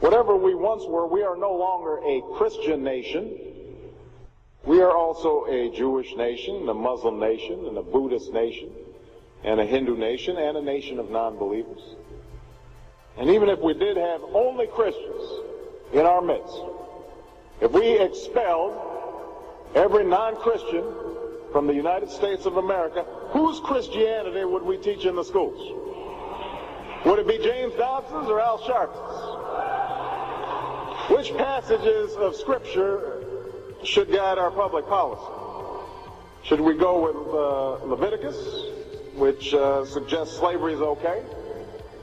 Whatever we once were, we are no longer a Christian nation. We are also a Jewish nation, a Muslim nation, and a Buddhist nation, and a Hindu nation, and a nation of non-believers. And even if we did have only Christians in our midst, if we expelled every non-Christian from the United States of America, whose Christianity would we teach in the schools? Would it be James Dobson's or Al Sharpton's? Which passages of Scripture should guide our public policy? Should we go with Leviticus, which suggests slavery is okay,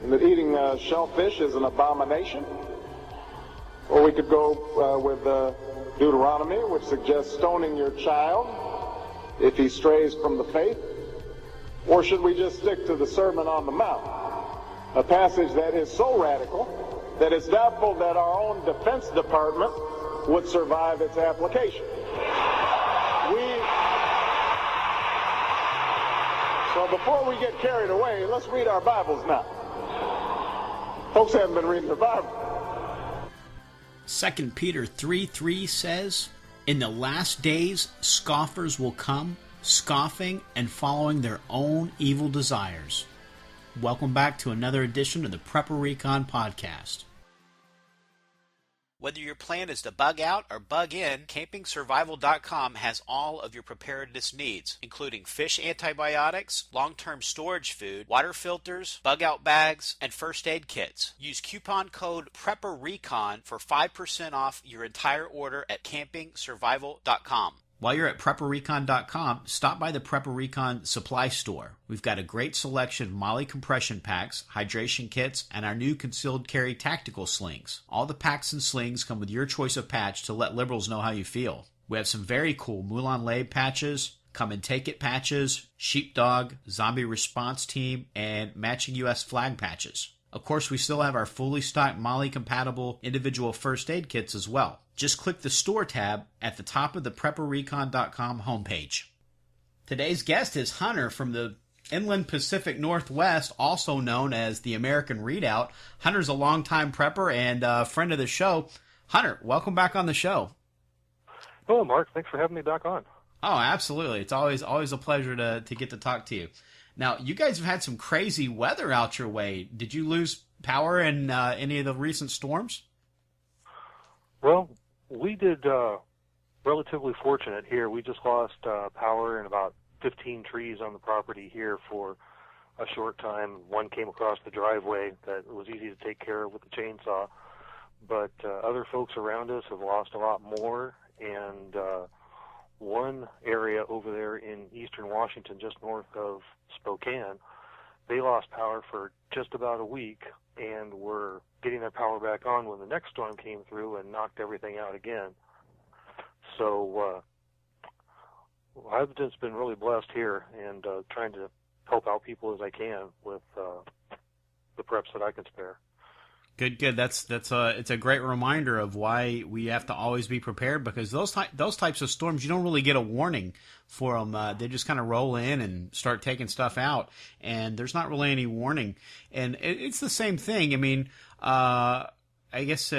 and that eating shellfish is an abomination? Or we could go with Deuteronomy, which suggests stoning your child if he strays from the faith? Or should we just stick to the Sermon on the Mount, a passage that is so radical that it's doubtful that our own Defense Department would survive its application? So before we get carried away, let's read our Bibles now. Folks haven't been reading the Bible. 2 Peter 3:3 says, "In the last days scoffers will come, scoffing and following their own evil desires." Welcome back to another edition of the Prepper Recon Podcast. Whether your plan is to bug out or bug in, CampingSurvival.com has all of your preparedness needs, including fish antibiotics, long-term storage food, water filters, bug-out bags, and first aid kits. Use coupon code PrepperRecon for 5% off your entire order at CampingSurvival.com. While you're at PrepperRecon.com, stop by the Prepper Recon supply store. We've got a great selection of Molly compression packs, hydration kits, and our new concealed carry tactical slings. All the packs and slings come with your choice of patch to let liberals know how you feel. We have some very cool Mulan Lab patches, Come and Take It patches, Sheepdog, Zombie Response Team, and matching U.S. flag patches. Of course, we still have our fully stocked Molly-compatible individual first aid kits as well. Just click the Store tab at the top of the PrepperRecon.com homepage. Today's guest is Hunter from the Inland Pacific Northwest, also known as the American Redoubt. Hunter's a longtime prepper and a friend of the show. Hunter, welcome back on the show. Hello, Mark. Thanks for having me back on. Oh, absolutely. It's always a pleasure to get to talk to you. Now, you guys have had some crazy weather out your way. Did you lose power in any of the recent storms? Well, we did relatively fortunate here. We just lost power in about 15 trees on the property here for a short time. One came across the driveway that was easy to take care of with the chainsaw. But other folks around us have lost a lot more, and one area over there in eastern Washington, just north of Spokane, they lost power for just about a week and were getting their power back on when the next storm came through and knocked everything out again. So I've just been really blessed here and trying to help out people as I can with the preps that I can spare. Good. It's a great reminder of why we have to always be prepared, because those types of storms, you don't really get a warning for them. They just kind of roll in and start taking stuff out, and there's not really any warning. And it's the same thing. I mean, I guess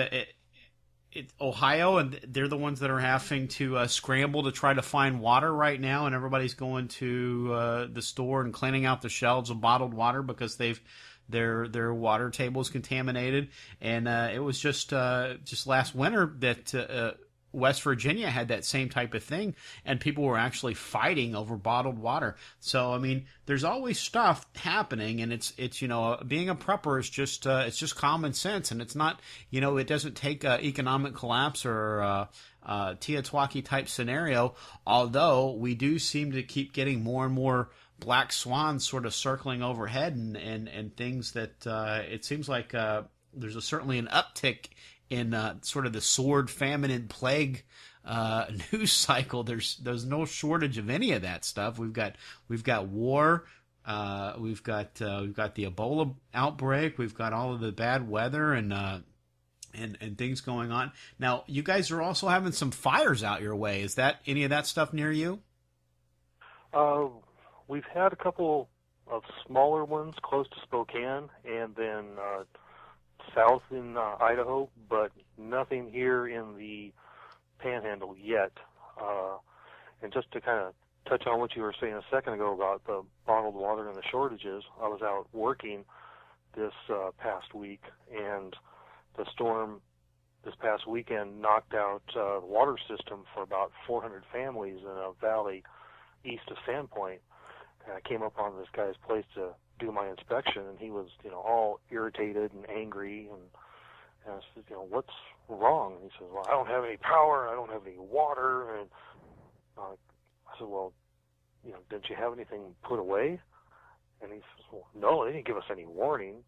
Ohio, and they're the ones that are having to scramble to try to find water right now, and everybody's going to the store and cleaning out the shelves of bottled water because their water table is contaminated. And it was just last winter that West Virginia had that same type of thing, and people were actually fighting over bottled water. So I mean, there's always stuff happening, and it's being a prepper is just it's just common sense, and it's not, it doesn't take economic collapse or Teotihuacan type scenario. Although we do seem to keep getting more and more black swans sort of circling overhead and things that it seems like there's certainly an uptick in sort of the sword, famine, and plague news cycle. There's no shortage of any of that stuff. We've got war, we've got the Ebola outbreak, we've got all of the bad weather and things going on. Now, you guys are also having some fires out your way. Is that any of that stuff near you? We've had a couple of smaller ones close to Spokane, and then south in Idaho, but nothing here in the Panhandle yet. And just to kind of touch on what you were saying a second ago about the bottled water and the shortages, I was out working this past week, and the storm this past weekend knocked out the water system for about 400 families in a valley east of Sandpoint. And I came up on this guy's place to do my inspection, and he was, all irritated and angry, and I said, what's wrong? And he says, well, I don't have any power, I don't have any water, and I said, well, didn't you have anything put away? And he says, well, no, they didn't give us any warning.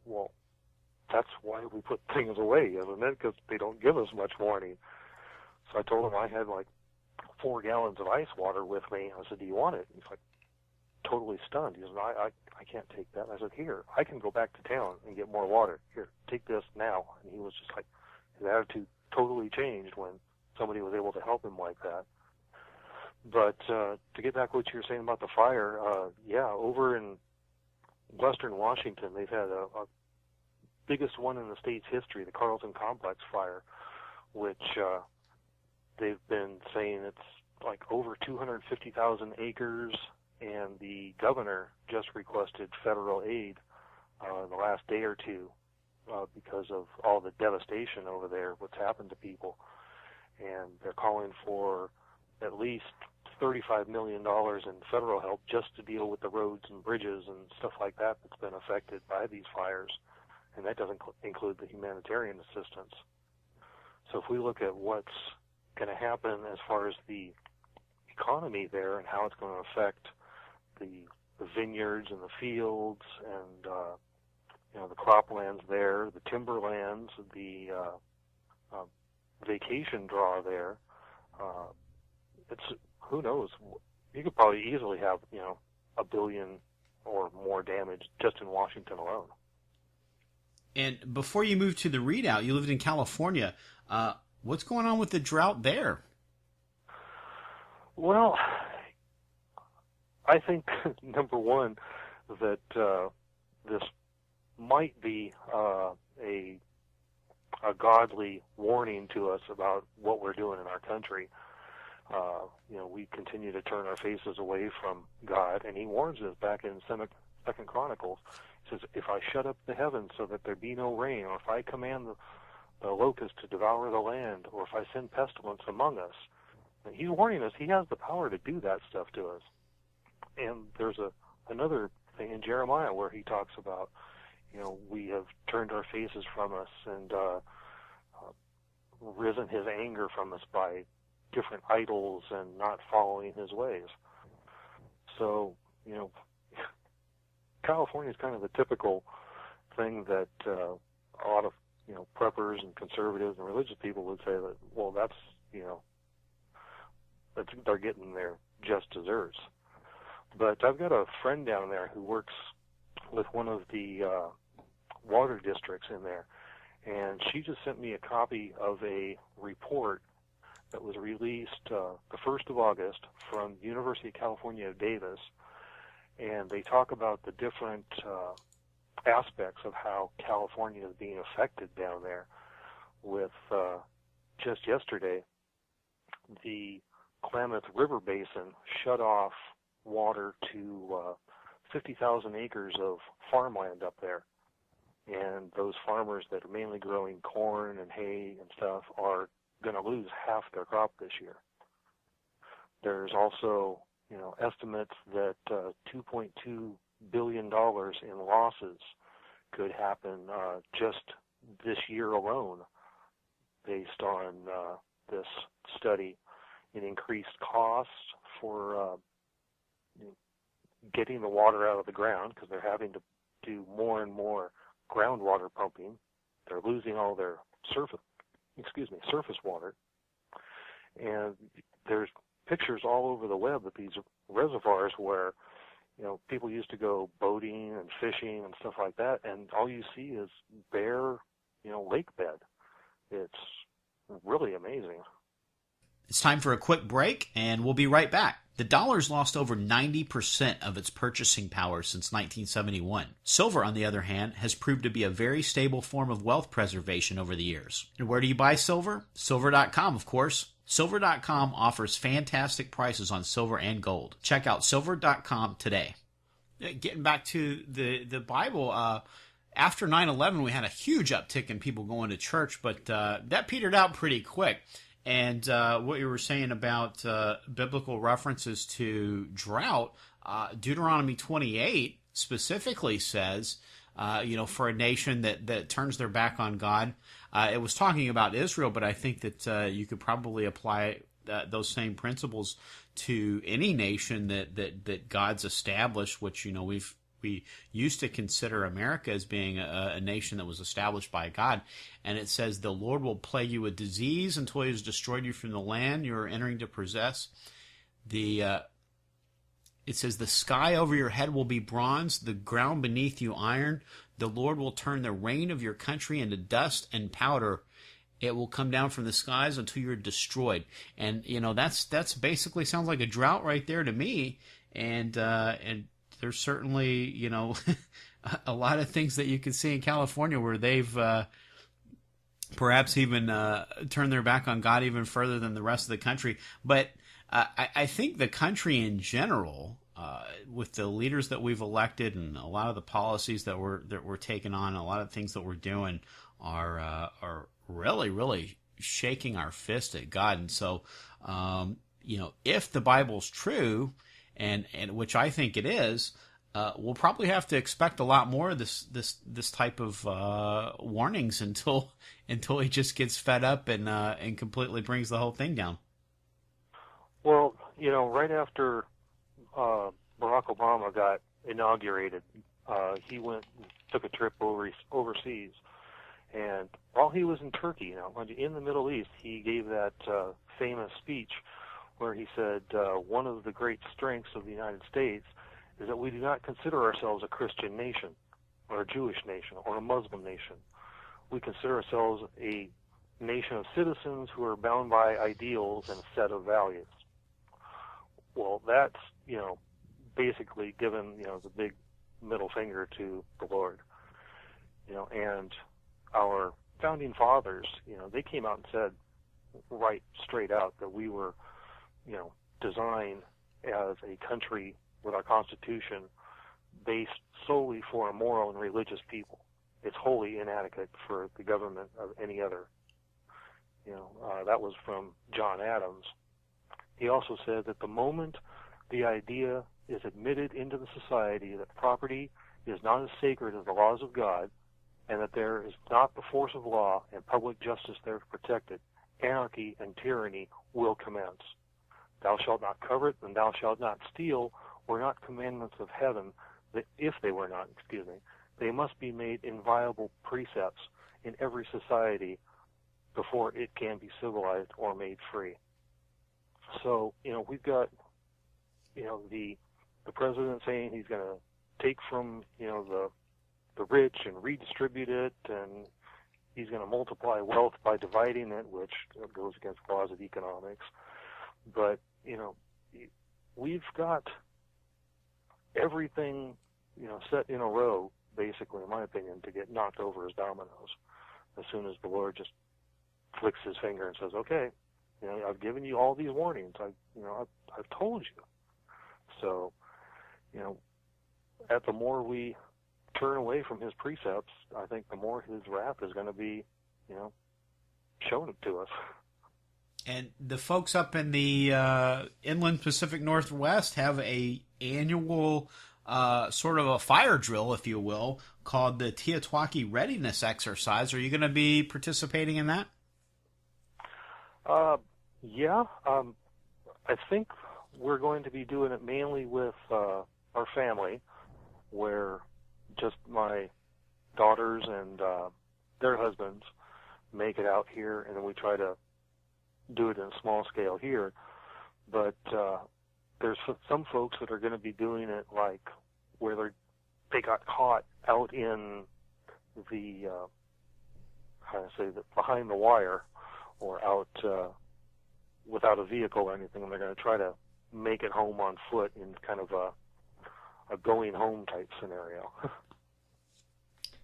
Well, that's why we put things away, isn't it? Because they don't give us much warning. So I told him I had like 4 gallons of ice water with me. I said, do you want it? He's like totally stunned. He says, no, I can't take that. And I said, here, I can go back to town and get more water. Here, take this now. And he was just like, his attitude totally changed when somebody was able to help him like that. But to get back to what you were saying about the fire, over in western Washington, they've had a biggest one in the state's history, the Carlton Complex fire, which they've been saying it's like over 250,000 acres, and the governor just requested federal aid the last day or two because of all the devastation over there, what's happened to people. And they're calling for at least $35 million in federal help just to deal with the roads and bridges and stuff like that that's been affected by these fires. And that doesn't include the humanitarian assistance. So if we look at what's going to happen as far as the economy there and how it's going to affect the vineyards and the fields and the croplands there, the timberlands, the vacation draw there, it's, who knows, you could probably easily have, $1 billion or more damage just in Washington alone. And before you moved to the Redoubt, you lived in California. What's going on with the drought there? Well, I think, number one, that this might be a godly warning to us about what we're doing in our country. We continue to turn our faces away from God, and he warns us back in Second Chronicles. He says, if I shut up the heavens so that there be no rain, or if I command the locusts to devour the land, or if I send pestilence among us, and he's warning us, he has the power to do that stuff to us. And there's another thing in Jeremiah where he talks about, we have turned our faces from us and risen his anger from us by different idols and not following his ways. So, California is kind of the typical thing that a lot of, preppers and conservatives and religious people would say that, well, that's, they're getting their just desserts. But I've got a friend down there who works with one of the water districts in there, and she just sent me a copy of a report that was released the 1st of August from the University of California, Davis, and they talk about the different aspects of how California is being affected down there. With just yesterday, the Klamath River Basin shut off water to 50,000 acres of farmland up there. And those farmers that are mainly growing corn and hay and stuff are going to lose half their crop this year. There's also, estimates that $2.2 billion in losses could happen just this year alone based on this study in increased costs for getting the water out of the ground because they're having to do more and more groundwater pumping. They're losing all their surface water. And there's pictures all over the web of these reservoirs where, people used to go boating and fishing and stuff like that, and all you see is bare, lake bed. It's really amazing. It's time for a quick break, and we'll be right back. The dollar's lost over 90% of its purchasing power since 1971. Silver, on the other hand, has proved to be a very stable form of wealth preservation over the years. And where do you buy silver? Silver.com, of course. Silver.com offers fantastic prices on silver and gold. Check out Silver.com today. Getting back to the Bible, after 9/11, we had a huge uptick in people going to church, but that petered out pretty quick. And what you were saying about biblical references to drought, Deuteronomy 28 specifically says, for a nation that turns their back on God. It was talking about Israel, but I think that you could probably apply those same principles to any nation that God's established, which, we used to consider America as being a nation that was established by God. And it says, the Lord will plague you with disease until he has destroyed you from the land you are entering to possess. It says, the sky over your head will be bronze, the ground beneath you iron. The Lord will turn the rain of your country into dust and powder. It will come down from the skies until you're destroyed. And, that's basically sounds like a drought right there to me. And there's certainly, a lot of things that you can see in California where they've perhaps even turned their back on God even further than the rest of the country. But I think the country in general, with the leaders that we've elected and a lot of the policies that we're taking on, a lot of things that we're doing are really, really shaking our fist at God. And so, if the Bible's true, and which I think it is, we'll probably have to expect a lot more of this type of warnings until he just gets fed up and completely brings the whole thing down. Well, right after Barack Obama got inaugurated, he took a trip overseas, and while he was in Turkey, in the Middle East, he gave that famous speech where he said, one of the great strengths of the United States is that we do not consider ourselves a Christian nation or a Jewish nation or a Muslim nation. We consider ourselves a nation of citizens who are bound by ideals and a set of values. Well, that's, basically given, the big middle finger to the Lord. And our founding fathers, they came out and said right straight out that we were, designed as a country with our Constitution based solely for a moral and religious people. It's wholly inadequate for the government of any other. That was from John Adams. He also said that the moment the idea is admitted into the society that property is not as sacred as the laws of God, and that there is not the force of law and public justice there to protect it, anarchy and tyranny will commence. Thou shalt not covet, and thou shalt not steal, were not commandments of heaven, that if they were not, they must be made inviolable precepts in every society before it can be civilized or made free. So, we've got, the president saying he's going to take from, the rich and redistribute it, and he's going to multiply wealth by dividing it, which goes against laws of economics. But, we've got everything, set in a row, basically, in my opinion, to get knocked over as dominoes as soon as the Lord just flicks his finger and says, okay, I've given you all these warnings. I've told you. So, the more we turn away from his precepts, I think the more his wrath is going to be, shown to us. And the folks up in the inland Pacific Northwest have a annual sort of a fire drill, if you will, called the Teotihuacan Readiness exercise. Are you going to be participating in that? Yeah. I think we're going to be doing it mainly with our family, where just my daughters and their husbands make it out here, and then we try to do it in a small scale here. But there's some folks that are going to be doing it like where they got caught out in the behind the wire, or out without a vehicle or anything, and they're going to try to make it home on foot in kind of a going home type scenario.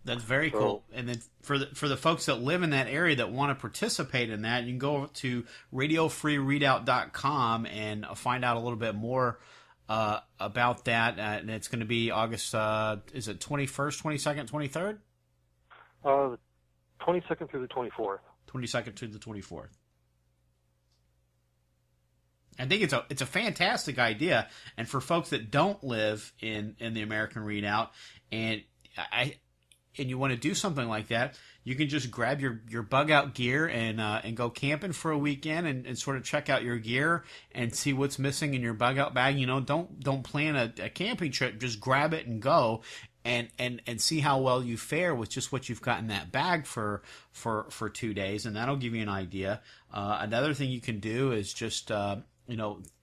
That's very cool. And then for the folks that live in that area that want to participate in that, you can go to radiofreereadout.com and find out a little bit more about that. And it's going to be August, is it 21st, 22nd, 23rd? The 22nd through the 24th. 22nd to the 24th. I think it's a fantastic idea, and for folks that don't live in the American Readout, and you want to do something like that, you can just grab your bug out gear and go camping for a weekend and sort of check out your gear and see what's missing in your bug out bag. Don't plan a camping trip. Just grab it and go. And see how well you fare with just what you've got in that bag for 2 days, and that'll give you an idea. Another thing you can do is just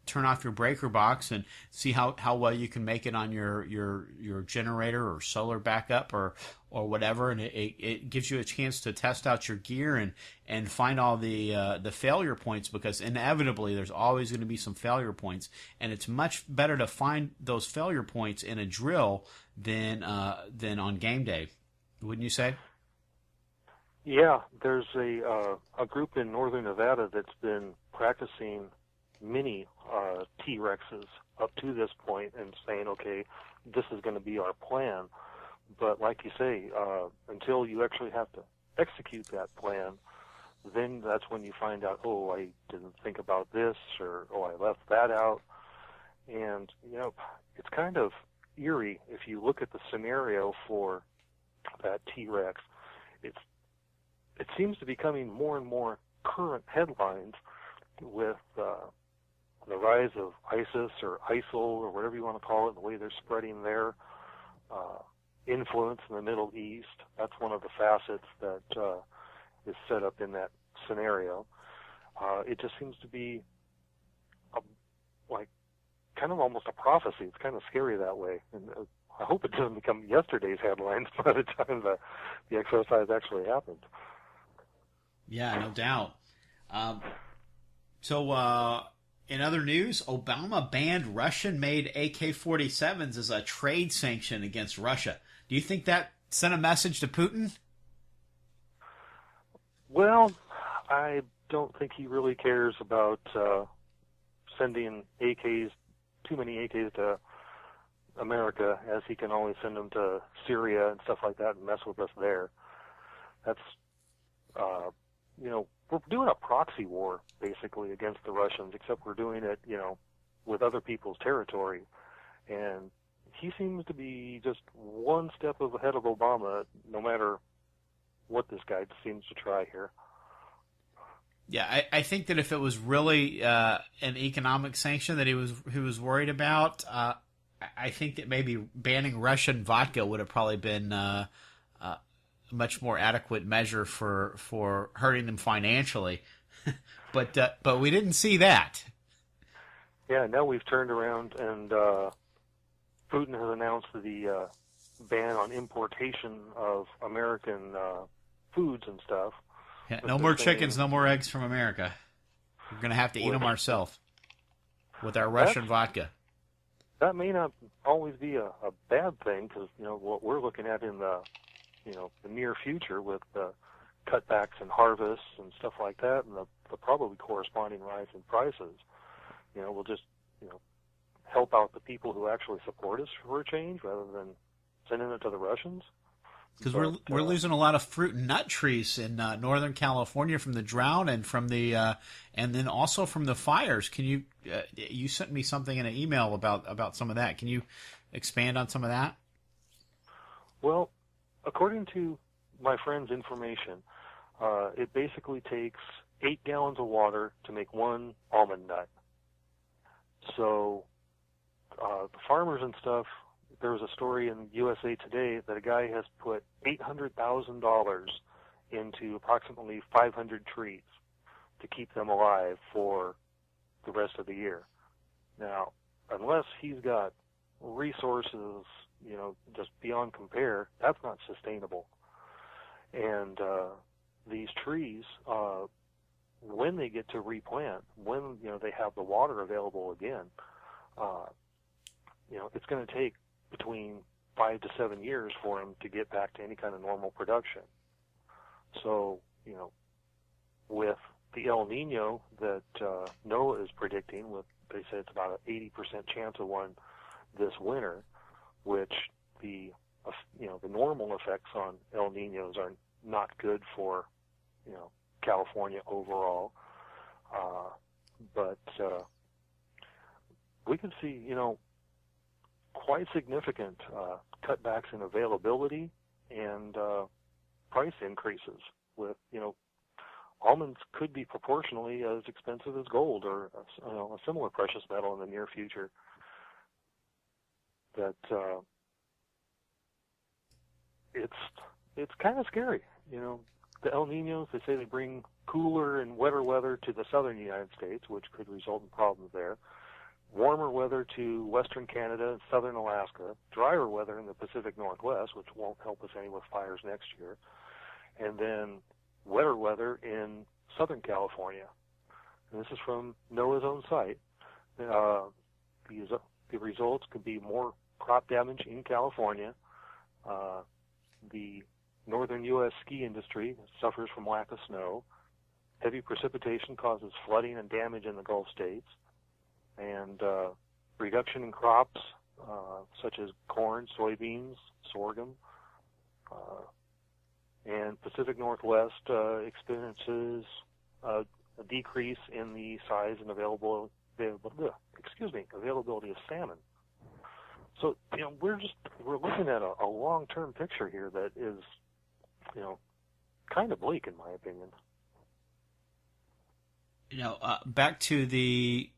turn off your breaker box and see how well you can make it on your generator or solar backup or whatever, and it gives you a chance to test out your gear and find all the failure points, because inevitably there's always going to be some failure points, and it's much better to find those failure points in a drill than on game day, wouldn't you say? Yeah, there's a group in northern Nevada that's been practicing mini T-Rexes up to this point and saying, okay, this is going to be our plan. But like you say, until you actually have to execute that plan, then that's when you find out, oh, I didn't think about this, or oh, I left that out. And, it's kind of eerie if you look at the scenario for that T-Rex. It seems to be becoming more and more current headlines with the rise of ISIS or ISIL or whatever you want to call it, the way they're spreading their influence in the Middle East. That's one of the facets that is set up in that scenario. It just seems to be kind of almost a prophecy. It's kind of scary that way. And I hope it doesn't become yesterday's headlines by the time the exercise actually happens. Yeah, no doubt. So in other news, Obama banned Russian-made AK-47s as a trade sanction against Russia. Do you think that sent a message to Putin? Well, I don't think he really cares about sending too many AKs to America, as he can only send them to Syria and stuff like that and mess with us there. That's, we're doing a proxy war, basically, against the Russians, except we're doing it, with other people's territory. And he seems to be just one step ahead of Obama, no matter what this guy seems to try here. Yeah, I think that if it was really an economic sanction that he was worried about, I think that maybe banning Russian vodka would have probably been a much more adequate measure for hurting them financially. but we didn't see that. Yeah, now we've turned around and Putin has announced the ban on importation of American foods and stuff. Yeah, no more chickens, no more eggs from America. We're going to have to eat them ourselves with our Russian vodka. That may not always be a bad thing, because what we're looking at in the near future with the cutbacks in harvests and stuff like that, and the probably corresponding rise in prices, we'll just help out the people who actually support us for a change rather than sending it to the Russians. Because we're losing a lot of fruit and nut trees in Northern California from the drought and from the and then also from the fires. Can you you sent me something in an email about some of that? Can you expand on some of that? Well, according to my friend's information, it basically takes 8 gallons of water to make 1 almond nut. So the farmers and stuff. There was a story in USA Today that a guy has put $800,000 into approximately 500 trees to keep them alive for the rest of the year. Now, unless he's got resources, just beyond compare, that's not sustainable. And these trees, when they get to replant, when they have the water available again, it's going to take between 5 to 7 years for them to get back to any kind of normal production. So, with the El Nino that NOAA is predicting, they say it's about an 80% chance of one this winter, which the normal effects on El Ninos are not good for California overall, but we could see quite significant cutbacks in availability and price increases. With almonds could be proportionally as expensive as gold or a similar precious metal in the near future. That it's kind of scary. The El Ninos, they say they bring cooler and wetter weather to the southern United States, which could result in problems there. Warmer weather to western Canada and southern Alaska. Drier weather in the Pacific Northwest, which won't help us any with fires next year. And then wetter weather in southern California. And this is from NOAA's own site. The results could be more crop damage in California. The northern U.S. ski industry suffers from lack of snow. Heavy precipitation causes flooding and damage in the Gulf states. And reduction in crops such as corn, soybeans, sorghum. And Pacific Northwest experiences a decrease in the size and availability of salmon. So we're looking at a long-term picture here that is kind of bleak in my opinion. Back to the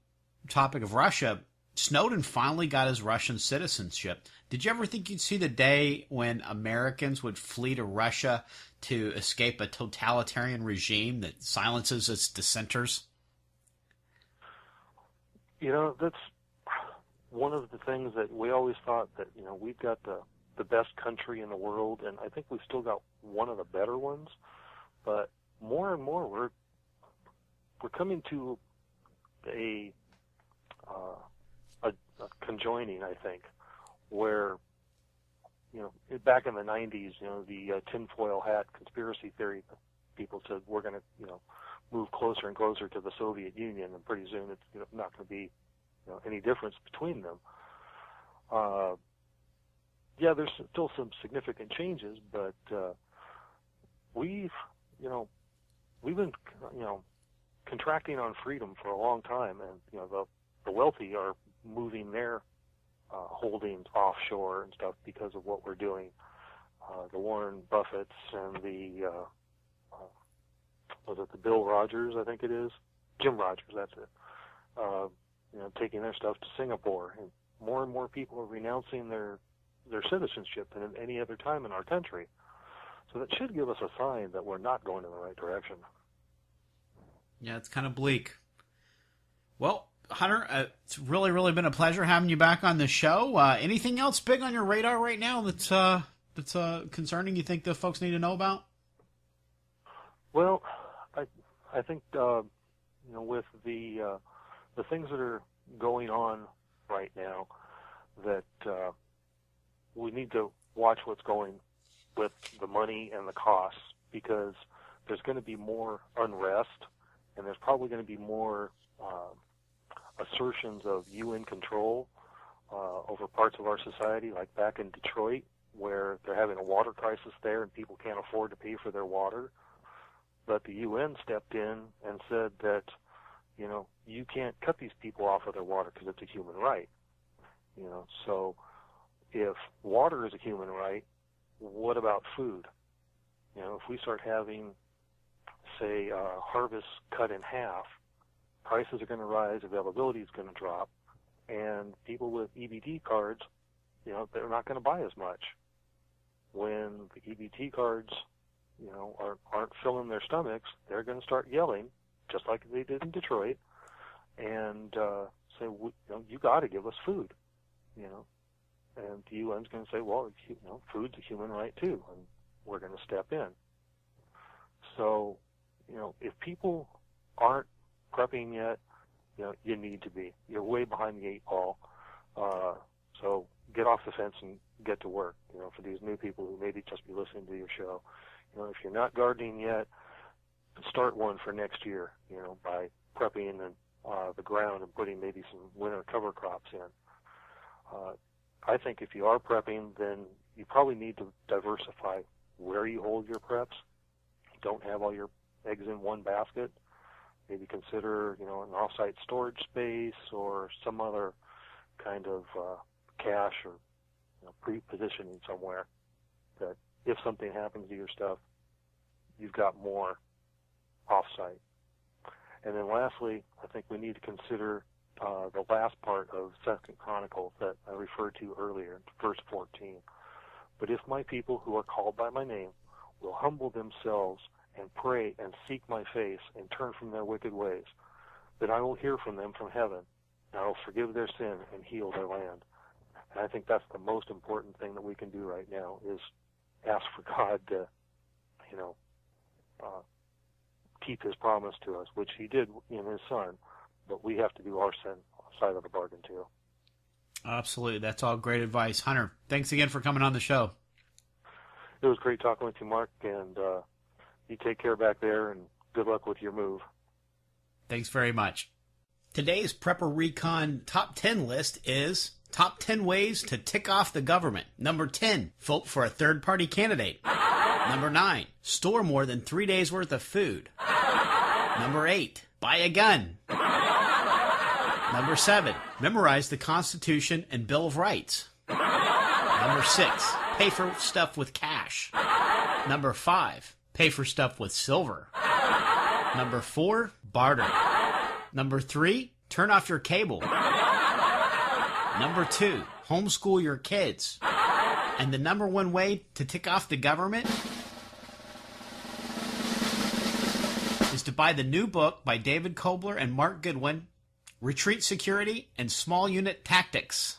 topic of Russia, Snowden finally got his Russian citizenship. Did you ever think you'd see the day when Americans would flee to Russia to escape a totalitarian regime that silences its dissenters? That's one of the things that we always thought that, we've got the best country in the world, and I think we've still got one of the better ones. But more and more, we're coming to a conjoining, I think, where back in the 90s, the tinfoil hat conspiracy theory people said we're going to move closer and closer to the Soviet Union, and pretty soon it's not going to be any difference between them. There's still some significant changes, but we've been contracting on freedom for a long time, and the wealthy are moving their holdings offshore and stuff because of what we're doing. The Warren Buffetts and the Bill Rogers, I think it is, Jim Rogers, that's it. Taking their stuff to Singapore, and more people are renouncing their citizenship than at any other time in our country. So that should give us a sign that we're not going in the right direction. Yeah, it's kind of bleak. Well, Hunter, it's really, really been a pleasure having you back on the show. Anything else big on your radar right now that's concerning you think the folks need to know about? Well, I think with the things that are going on right now, that we need to watch what's going with the money and the costs, because there's going to be more unrest, and there's probably going to be more assertions of UN control over parts of our society, like back in Detroit, where they're having a water crisis there and people can't afford to pay for their water. But the UN stepped in and said that, you can't cut these people off of their water because it's a human right. So if water is a human right, what about food? If we start having, say, harvests cut in half, prices are going to rise, availability is going to drop, and people with EBT cards, they're not going to buy as much. When the EBT cards, aren't filling their stomachs, they're going to start yelling, just like they did in Detroit, and say, you got to give us food, And the UN's going to say, well, food's a human right too, and we're going to step in. So, if people aren't prepping yet, you need to be. You're way behind the 8 ball. So get off the fence and get to work. For these new people who maybe just be listening to your show, if you're not gardening yet, start one for next year. By prepping and the ground and putting maybe some winter cover crops in. I think if you are prepping, then you probably need to diversify where you hold your preps. Don't have all your eggs in one basket. Maybe consider, an off-site storage space or some other kind of cache or pre-positioning somewhere that if something happens to your stuff, you've got more off-site. And then lastly, I think we need to consider the last part of 2nd Chronicles that I referred to earlier, verse 14. But if my people who are called by my name will humble themselves and pray and seek my face and turn from their wicked ways, then I will hear from them from heaven, and I will forgive their sin and heal their land. And I think that's the most important thing that we can do right now is ask for God to, keep his promise to us, which he did in his Son, but we have to do our side of the bargain too. Absolutely. That's all great advice. Hunter, thanks again for coming on the show. It was great talking with you, Mark, and you take care back there, and good luck with your move. Thanks very much. Today's Prepper Recon Top 10 list is Top 10 Ways to Tick Off the Government. Number 10, vote for a third-party candidate. Number 9, store more than 3 days' worth of food. Number 8, buy a gun. Number 7, memorize the Constitution and Bill of Rights. Number 6, pay for stuff with cash. Number 5, pay for stuff with silver. Number 4, barter. Number 3, turn off your cable. Number 2, homeschool your kids. And the number 1 way to tick off the government is to buy the new book by David Kobler and Mark Goodwin, Retreat Security and Small Unit Tactics.